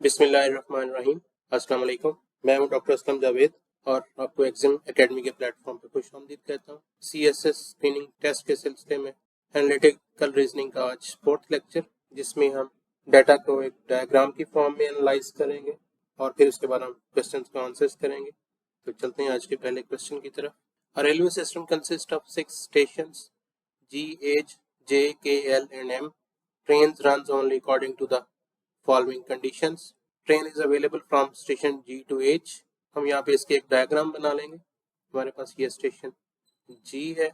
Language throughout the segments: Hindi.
बिस्मिल्लाहिर्रहमानिर्रहीम। अस्सलाम वालेकुम। मैं हूं डॉक्टर असलम जावेद और आपको एग्जाम एकेडमी के प्लेटफॉर्म पर खुशामदीद कहता हूं। सीएसएस स्क्रीनिंग टेस्ट के सिलसिले में एनालिटिकल रीजनिंग का आज फोर्थ लेक्चर, जिसमें हम डाटा को एक डायग्राम की फॉर्म में एनालाइज करेंगे और फिर उसके बाद हम क्वेश्चंस को आंसर्स करेंगे। तो चलते हैं आज के पहले क्वेश्चन की तरफ। A railway system consist of 6 stations G, H, J, K, L and M. Trains runs only according to the following conditions. Train is available from station G to H. हम यहाँ पे इसके एक डायग्राम बना लेंगे। हमारे पास ये स्टेशन G है,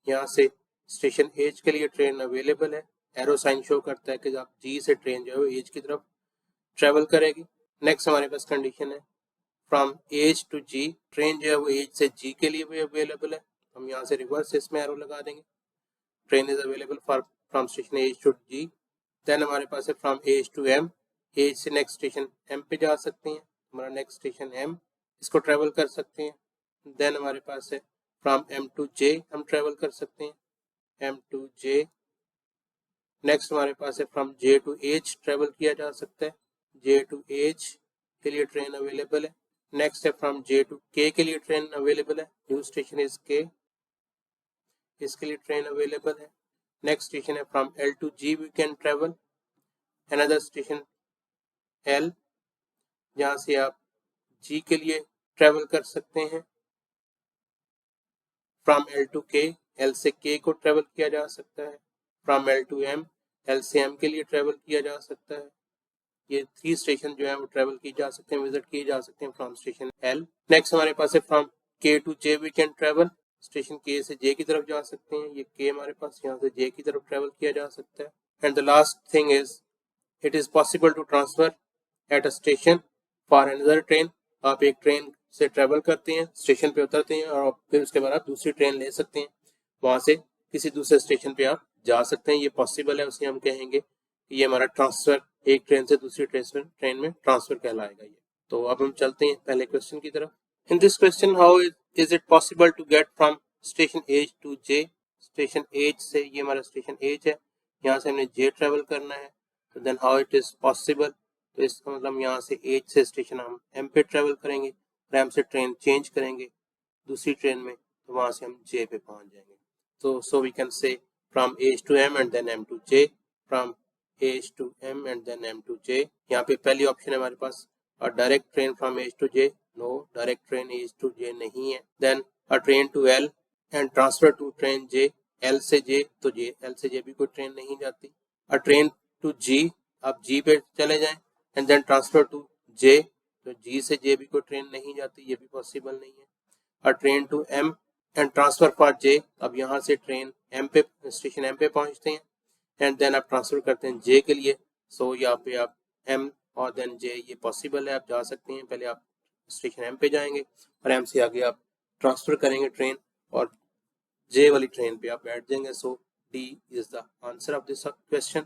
यहाँ से स्टेशन H के लिए ट्रेन अवेलेबल है। एरो साइन शो करता है कि आप G से ट्रेन जो है H की तरफ ट्रेवल करेगी। नेक्स्ट हमारे पास कंडीशन है from H to G, train जो है वो H से G के लिए भी अवेलेबल है। हम यहाँ से रिवर्स इसमें एरो लगा देंगे। Train is available for from station H to G। Then हमारे पास है from H to M, H से नेक्स्ट स्टेशन M पे जा सकते हैं। हमारा नेक्स्ट स्टेशन M, इसको ट्रेवल कर सकते हैं। देन हमारे पास है फ्रॉम M टू J, हम ट्रेवल कर सकते हैं M टू J। नेक्स्ट हमारे पास है from J to H travel किया जा सकता है। J टू H के लिए ट्रेन अवेलेबल है। नेक्स्ट है फ्रॉम J टू K के लिए ट्रेन अवेलेबल है। न्यू स्टेशन इज K, इसके लिए ट्रेन अवेलेबल है। नेक्स्ट स्टेशन है from L to G we can travel. Another station L, जहाँ से आप G के लिए ट्रेवल कर सकते हैं। From L to K, L से K को ट्रेवल किया जा सकता है। From L to M, L से M के लिए ट्रेवल किया जा सकता है। ये 3 स्टेशन जो है वो ट्रेवल की जा सकते हैं, विजिट किए जा सकते हैं फ्रॉम स्टेशन L। नेक्स्ट हमारे पास है from K to J we can travel. Station K से J की तरफ जा सकते हैं। ये K हमारे पास, यहाँ से J की तरफ ट्रेवल किया जा सकता है। And the last thing is it is possible to transfer at a station for another train. आप एक ट्रेन से ट्रेवल करते हैं, स्टेशन पे उतरते हैं और फिर उसके बाद आप दूसरी ट्रेन ले सकते हैं। वहां से किसी दूसरे स्टेशन पे आप जा सकते हैं। ये पॉसिबल है, उसे हम कहेंगे ये हमारा ट्रांसफर, एक ट्रेन से दूसरी ट्रेन में ट्रांसफर कहलाएगा ये। तो अब हम चलते हैं पहले क्वेश्चन की तरफ। In this question, how is it possible to get from station H to J। Station H से, ये हमारा स्टेशन H है, यहाँ से हमने J ट्रेवल करना है। तो then how it is possible, तो इसका मतलब यहाँ से H से स्टेशन हम M पे ट्रेवल करेंगे और M से ट्रेन चेंज करेंगे दूसरी ट्रेन में, तो वहां से हम J पे पहुंच जाएंगे। तो so we can say from H to M and then M to J, from H to M and then M to J। यहाँ पे पहली ऑप्शन है हमारे पास a direct train from H to J। No, direct train H to J नहीं है। Then a train to L and transfer to train J। L से J, तो L से J भी कोई ट्रेन नहीं जाती। अ ट्रेन टू G, आप G पे चले जाएं and then transfer to J, तो G से J भी कोई ट्रेन नहीं जाती, ये भी पॉसिबल नहीं है। A train to M and transfer for J, अब यहाँ से ट्रेन M पे, स्टेशन M पे पहुंचते हैं एंड देन आप ट्रांसफर करते हैं J के लिए। सो यहाँ पे आप M और देन J, ये पॉसिबल है, आप जा सकते हैं। पहले आप स्टेशन M पे जाएंगे और M से आगे आप ट्रांसफर करेंगे ट्रेन और J वाली ट्रेन पे आप बैठ जाएंगे। सो D is the answer of this question.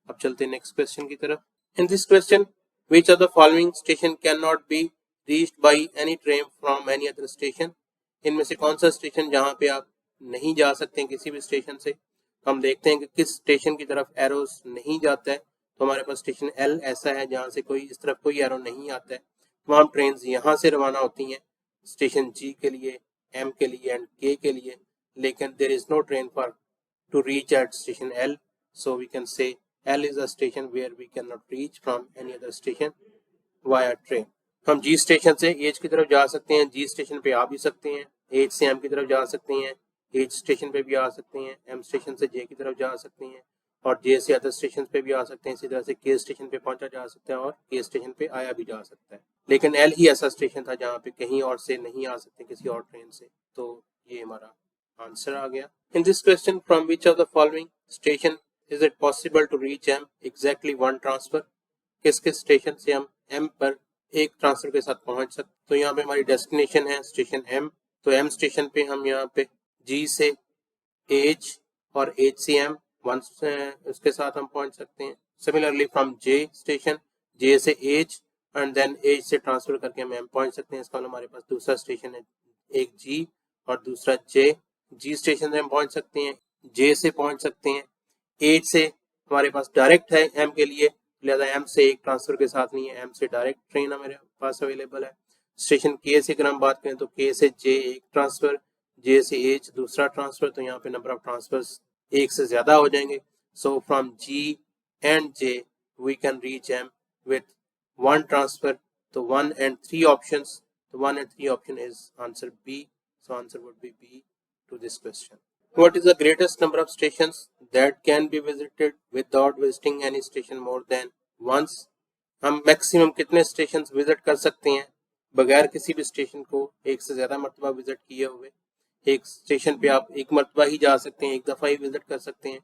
अब चलते हैं नेक्स्ट क्वेश्चन की तरफ। In this question, which of the following station cannot be reached by any train from any other station। इनमें से कौन सा स्टेशन जहां पे आप नहीं जा सकते हैं किसी भी स्टेशन से। हम देखते हैं कि किस स्टेशन की तरफ एरोस नहीं जाता है। तो हमारे पास स्टेशन L ऐसा है जहां से कोई इस तरफ कोई एरो नहीं आता है। तमाम ट्रेन यहाँ से रवाना होती हैं स्टेशन G के लिए, M के लिए एंड K के लिए, लेकिन there is no train for to reach at station L। So we can say L is a station where we cannot reach from any other station via train। हम G स्टेशन से H की तरफ जा सकते हैं, G स्टेशन पे आ भी सकते हैं। H से M की तरफ जा सकते हैं, H स्टेशन पे भी आ सकते हैं। M स्टेशन से J की तरफ जा सकते हैं और J से अदर स्टेशन पे भी आ सकते हैं। इसी तरह से K स्टेशन पे पहुंचा जा सकता है और K स्टेशन पे आया भी जा सकता है। लेकिन L ही ऐसा स्टेशन था जहाँ पे कहीं और से नहीं आ सकते किसी और ट्रेन से। तो ये हमारा आंसर आ गया। इन this question, from which of the following station is it possible to reach M exactly one transfer। किस किस स्टेशन से हम M पर एक ट्रांसफर के साथ पहुंच सकते। तो यहाँ पे हमारी डेस्टिनेशन है स्टेशन M। तो M स्टेशन पे हम यहाँ पे G से H और H से M उसके साथ हम पहुंच सकते हैं। Similarly from J station, J से H एंड देन H से ट्रांसफर करके हम M पहुंच सकते हैं। इसका हमारे पास दूसरा स्टेशन है, एक G और दूसरा J। G स्टेशन से हम पहुंच सकते हैं, J से पहुंच सकते हैं। H से हमारे पास डायरेक्ट है M के लिए, लिहाजा एम से एक ट्रांसफर के साथ नहीं है, एम से डायरेक्ट ट्रेन मेरे पास अवेलेबल है। स्टेशन के से अगर हम बात करें तो के से जे एक ट्रांसफर, जे से एच दूसरा ट्रांसफर, तो यहाँ पे नंबर ऑफ ट्रांसफर्स एक से ज्यादा हो जाएंगे। So from G and J we can reach M with one transfer, तो 1 and 3 options, the 1 and 3 option is answer B, so answer would be B to this question. What is the greatest number of stations that can be visited without visiting any station more than once? हम मैक्सिमम कितने स्टेशन विजिट कर सकते हैं बगैर किसी भी स्टेशन को एक से ज्यादा मरतबा विजिट किए हुए? एक स्टेशन पे आप एक मरतबा ही जा सकते हैं, एक दफा ही विजिट कर सकते हैं।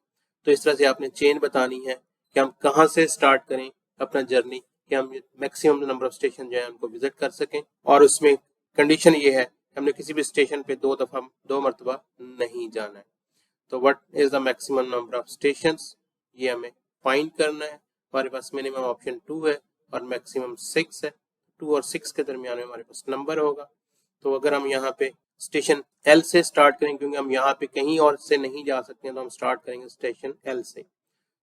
तो इस तरह से आपने चेन बतानी है कि हम कहाँ से स्टार्ट करें अपना जर्नी कि हम मैक्सिमम नंबर ऑफ स्टेशन जो है उनको विजिट कर सकें। और उसमें कंडीशन ये है कि हमने किसी भी स्टेशन पे दो मरतबा नहीं जाना है। तो what is the maximum number of stations, ये हमें फाइंड करना है। हमारे पास मिनिमम ऑप्शन 2 है और मैक्सिमम 6 है। 2 और 6 के दरमियान में हमारे पास नंबर होगा। तो अगर हम यहाँ पे स्टेशन एल से स्टार्ट करेंगे, क्योंकि हम यहाँ पे कहीं और से नहीं जा सकते हैं, तो हम स्टार्ट करेंगे स्टेशन एल से।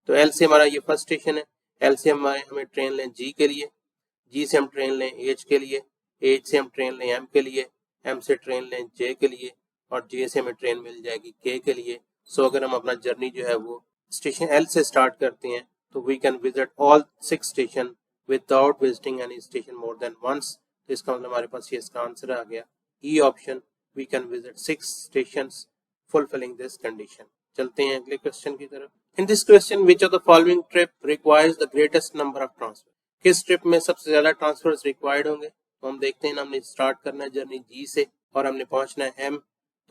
तो एल से हमारा ये फर्स्ट स्टेशन है। एल से हमें ट्रेन लें जी के लिए, जी से हम ट्रेन लें एच के लिए, एच से हम ट्रेन लें एम के लिए, एम से ट्रेन लें जे के लिए, और जे से हमें ट्रेन मिल जाएगी के लिए। सो अगर हम अपना जर्नी जो है वो स्टेशन एल से स्टार्ट करते हैं तो we can visit all 6 station without visiting any station more than once. तो इसका मतलब हमारे पास ये इसका आंसर आ गया E option, we can visit 6 stations fulfilling this condition. चलते हैं अगले क्वेश्चन की तरफ। In this question which of the following trip requires the greatest number of transfer? किस ट्रिप में सबसे ज्यादा ट्रांसफर्स रिक्वायर्ड होंगे? तो हम देखते हैं, हमने स्टार्ट करना है जर्नी जी से और हमने पहुंचना है एम।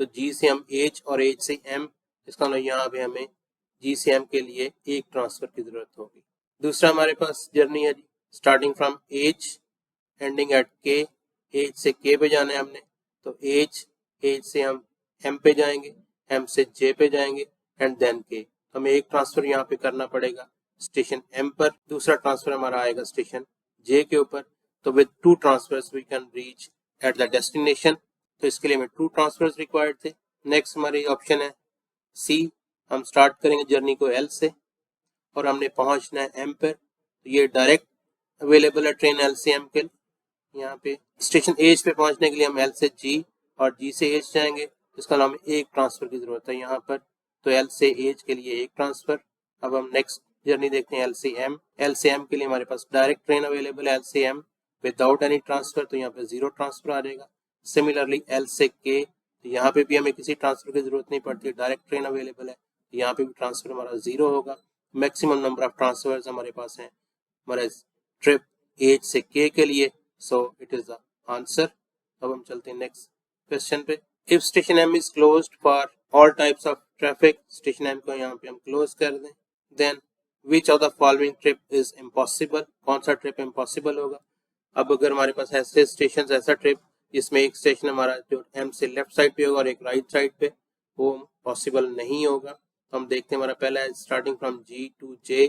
तो जी से हम एच और एच से एम, इसका मतलब यहाँ पे हमें जी से एम के लिए एक ट्रांसफर की जरूरत होगी। दूसरा हमारे पास जर्नी है G starting from H ending at K, H से के पे जाना है हमने। तो एच से हम एम पे जाएंगे, एम से जे पे जाएंगे एंड देन के। हमें एक ट्रांसफर यहाँ पे करना पड़ेगा स्टेशन एम पर, दूसरा ट्रांसफर हमारा आएगा स्टेशन जे के ऊपर। तो with 2 transfers we can reach at the destination. तो इसके लिए हमें 2 ट्रांसफर्स रिक्वायर्ड थे। नेक्स्ट हमारी ऑप्शन है सी, हम स्टार्ट करेंगे जर्नी को एल से और हमने पहुंचना है एम पर। तो ये डायरेक्ट अवेलेबल है ट्रेन एल से एम के लिए। यहाँ पे स्टेशन एच पे पहुंचने के लिए हम एल से जी और जी से एच जाएंगे, इसका नाम एक ट्रांसफर की जरूरत है यहाँ पर। तो एल से एच के लिए एक ट्रांसफर। अब हम नेक्स्ट जर्नी देखते हैं एल से एम। एल से एम के लिए हमारे पास डायरेक्ट ट्रेन अवेलेबल है एल से एम विदाउट एनी ट्रांसफर, तो यहाँ पे 0 ट्रांसफर आ जाएगा। सिमिलरली एल से के, तो यहाँ पे भी हमें किसी ट्रांसफर की जरूरत नहीं पड़ती, डायरेक्ट ट्रेन अवेलेबल है, यहाँ पे भी ट्रांसफर हमारा 0 होगा। मैक्सिमम नंबर ऑफ ट्रांसफर हमारे पास है हमारे ट्रिप एच से के के लिए, so it is the answer. अब हम चलते हैं नेक्स्ट क्वेश्चन पे। If station M is closed for all types of traffic, station M को यहाँ पे हम क्लोज कर दें, then which of the following trip is impossible? कौन सा ट्रिप इम्पॉसिबल होगा? अब अगर हमारे पास ऐसे स्टेशन, ऐसा ट्रिप जिसमें एक स्टेशन हमारा जो एम से लेफ्ट साइड पे होगा और एक राइट साइड पे, वो पॉसिबल नहीं होगा। तो हम देखते हैं, हमारा पहला है स्टार्टिंग फ्रॉम जी टू जे।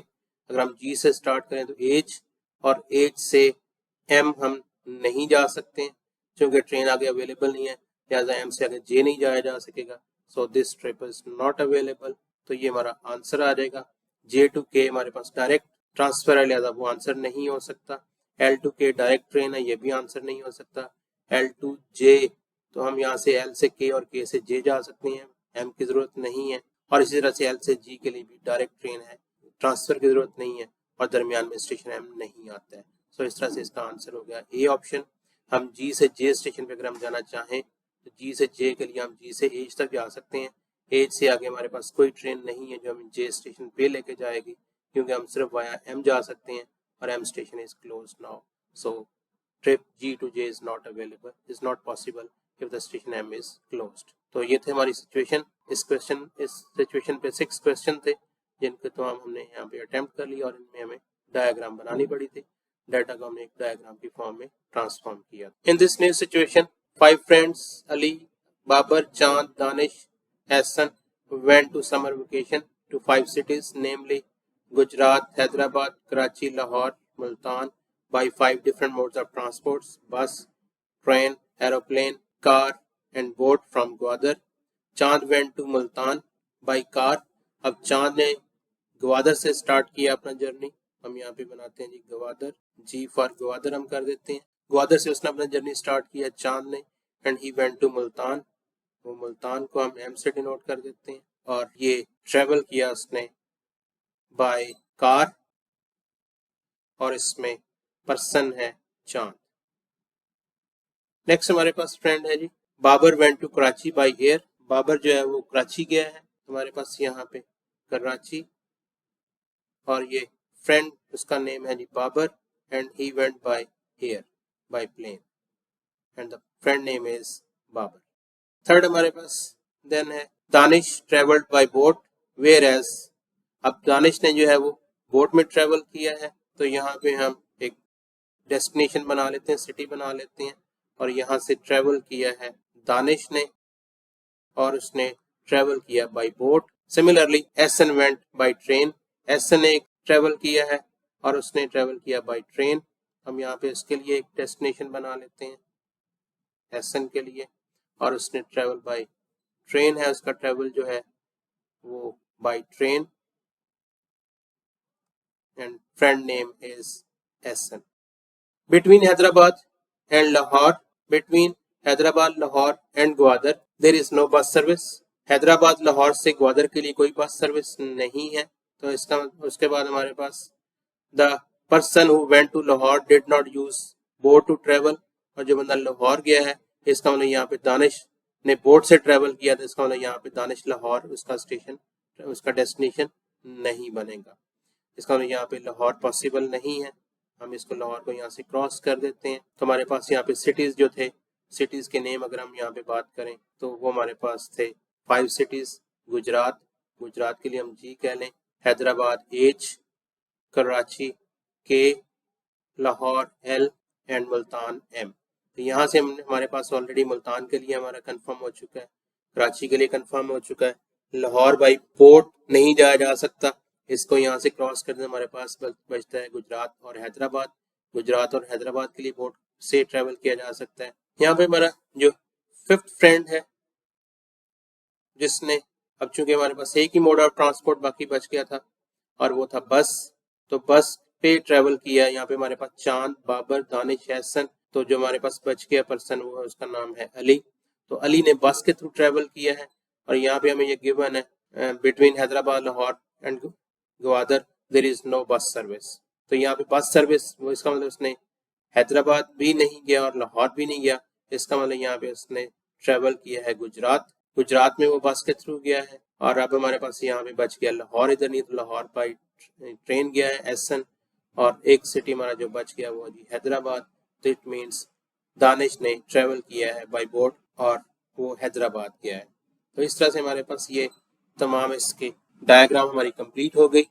अगर हम जी से स्टार्ट करें तो एच, और एच से एम हम नहीं जा सकते हैं क्योंकि ट्रेन आगे अवेलेबल नहीं है, लिहाजा एम से आगे जे नहीं जाया जा सकेगा। So this trip is not available. तो ये हमारा आंसर आ जाएगा। जे टू के हमारे पास डायरेक्ट ट्रांसफर है, लिहाजा वो आंसर नहीं हो सकता। एल टू के डायरेक्ट ट्रेन है, ये भी आंसर नहीं हो सकता। एल टू जे, तो हम यहाँ से एल से के और के से जे जा सकते हैं, एम की जरूरत नहीं है। और इसी तरह से एल से जी के लिए भी डायरेक्ट ट्रेन है, ट्रांसफर की जरूरत नहीं है, और दरमियान में स्टेशन एम नहीं आता है। सो इस तरह से इसका आंसर हो गया ए ऑप्शन। हम जी से जे स्टेशन पे अगर हम जाना चाहें तो जी से जे के लिए हम जी से एच तक जा सकते हैं। एच से आगे हमारे पास कोई ट्रेन नहीं है जो हमें जे स्टेशन पे लेके जाएगी, क्योंकि हम सिर्फ वाया एम जा सकते हैं और M station is close now. So trip G to J is not available, is not possible if the station M is closed. तो ये थे हमारी सिचुएशन। इस सिचुएशन पे 6 क्वेश्चन थे जिनके तो हमने यहाँ पे अटेम्प्ट कर लिया और इनमें हमें डायग्राम बनानी पड़ी थी। डाटा को हमने एक डायग्राम की फॉर्म में ट्रांसफॉर्म किया। In this new situation 5 friends Ali, Babar, Chand, Danish, Hassan went to summer vacation to 5 cities, namely Gujarat, Hyderabad, Karachi, Lahore, Multan, by 5 different modes of transports: bus, train, aeroplane, car, and boat from Gwadar. Chand went to Multan by car. अब चांद ने ग्वादर से स्टार्ट किया अपना जर्नी हम यहाँ पे बनाते हैं जी गवादर, जी फॉर गवादर हम कर देते हैं। ग्वादर से उसने अपना जर्नी स्टार्ट किया चांद ने, and he went to Multan, वो मुल्तान को हम एम से डिनोट कर देते हैं। और ये ट्रेवल किया उसने बाय कार, और इसमें पर्सन है चांद। नेक्स्ट हमारे पास फ्रेंड है G Babar went to Karachi by air, Babar जो है वो कराची गया है, हमारे पास यहाँ पे कराची, और ये फ्रेंड उसका नेम है G Babar, and he went by air by plane, and the friend name is Babar. Third हमारे पास देन है Danish travelled by boat whereas, अब दानिश ने जो है वो बोट में ट्रेवल किया है, तो यहाँ पे हम एक डेस्टिनेशन बना लेते हैं, सिटी बना लेते हैं, और यहाँ से ट्रेवल किया है दानिश ने, और उसने ट्रेवल किया by boat. Similarly Ahsan went by train, Ahsan ने ट्रेवल किया है और उसने ट्रेवल किया बाय ट्रेन, हम यहाँ पे इसके लिए एक डेस्टिनेशन बना लेते हैं एसन के लिए, और उसने ट्रेवल बाय ट्रेन है, उसका ट्रेवल जो है वो by train, and friend name is Ahsan. Between Hyderabad and Lahore, between Hyderabad Lahore and Gwadar there is no bus service, Hyderabad Lahore से ग्वादर के लिए कोई बस सर्विस नहीं है, तो इसका उसके बाद हमारे पास the person who went to Lahore did not use boat to travel, और जो बंदा लाहौर गया है इसका मतलब यहाँ पे दानिश ने बोट से ट्रेवल किया, तो इसका मतलब यहाँ पे दानिश लाहौर उसका स्टेशन, उसका डेस्टिनेशन नहीं बनेगा, इसका मतलब यहाँ पे लाहौर पॉसिबल नहीं है, हम इसको लाहौर को यहाँ से क्रॉस कर देते हैं। तो हमारे पास यहाँ पे सिटीज जो थे, सिटीज के नेम अगर हम यहाँ पे बात करें तो वो हमारे पास थे 5 सिटीज, गुजरात, गुजरात के लिए हम जी कह लें, Hyderabad H, Karachi K, Lahore L, and Multan M। तो यहाँ से हमारे पास ऑलरेडी मुल्तान के लिए हमारा कंफर्म हो चुका है, कराची के लिए कंफर्म हो चुका है, लाहौर बाई पोर्ट नहीं जाया जा सकता, इसको यहाँ से क्रॉस करने हमारे पास बचता है गुजरात और हैदराबाद, गुजरात और हैदराबाद के लिए बोट से ट्रेवल किया जा सकता है। यहाँ पे हमारा जो फिफ्थ फ्रेंड है जिसने, अब चूंकि हमारे पास एक ही मोड ऑफ ट्रांसपोर्ट बाकी बच गया था और वो था बस, तो बस पे ट्रेवल किया, यहाँ पे हमारे पास चांद, बाबर, दानिश, एहसन, तो जो हमारे पास बच गया पर्सन वो उसका नाम है अली, तो अली ने बस के थ्रू ट्रेवल किया है, और यहाँ पे हमें ये गिवन है between Hyderabad Lahore and Gwadar there is no bus service, तो यहाँ पे बस सर्विस वो इसका मतलब उसने हैदराबाद भी नहीं गया और लाहौर भी नहीं गया, इसका मतलब यहाँ पे उसने ट्रेवल किया है गुजरात, गुजरात में वो बस के थ्रू गया है, और अब हमारे पास यहाँ पे बच गया लाहौर, इधर नहीं तो लाहौर बाई ट्रेन गया है एसन, और एक सिटी हमारा जो बच गया वो जी हैदराबाद, तो इट मीन्स दानिश ने ट्रेवल किया है बाई बोट और वो हैदराबाद गया है। तो इस तरह से हमारे पास ये तमाम इसके डायग्राम हमारी कंप्लीट हो गई,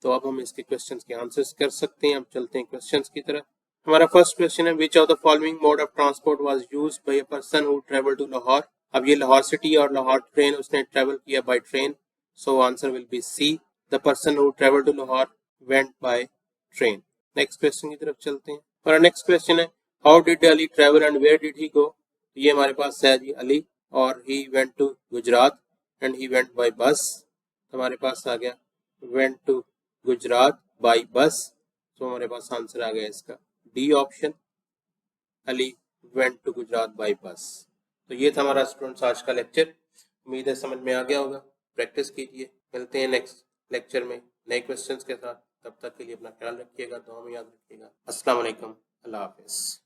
तो अब हम इसके क्वेश्चंस के आंसर्स कर सकते हैं। अब चलते हैं क्वेश्चंस की तरफ। हमारा फर्स्ट क्वेश्चन है which of the following mode of transport was used by a person who travel to Lahore, अब ये लाहौर सिटी और लाहौर ट्रेन उसने ट्रेवल किया by train, so answer will be C, the person who travel to Lahore went by train. Next question की तरफ चलते हैं। हमारा नेक्स्ट क्वेश्चन है how did Ali travel and where did he go, ये हमारे पास है जी अली, और he went to Gujarat and he went by bus, हमारे पास आ गया went to Gujarat by bus, तो हमारे पास आंसर आ गया इसका D option, Ali went to Gujarat by bus. तो ये था हमारा स्टूडेंट्स आज का लेक्चर, उम्मीद है समझ में आ गया होगा, प्रैक्टिस कीजिए, मिलते हैं नेक्स्ट लेक्चर में नए क्वेश्चंस के साथ, तब तक के लिए अपना ख्याल रखिएगा, दुआ में याद रखिएगा। अस्सलाम वालेकुम, अल्लाह हाफिज़।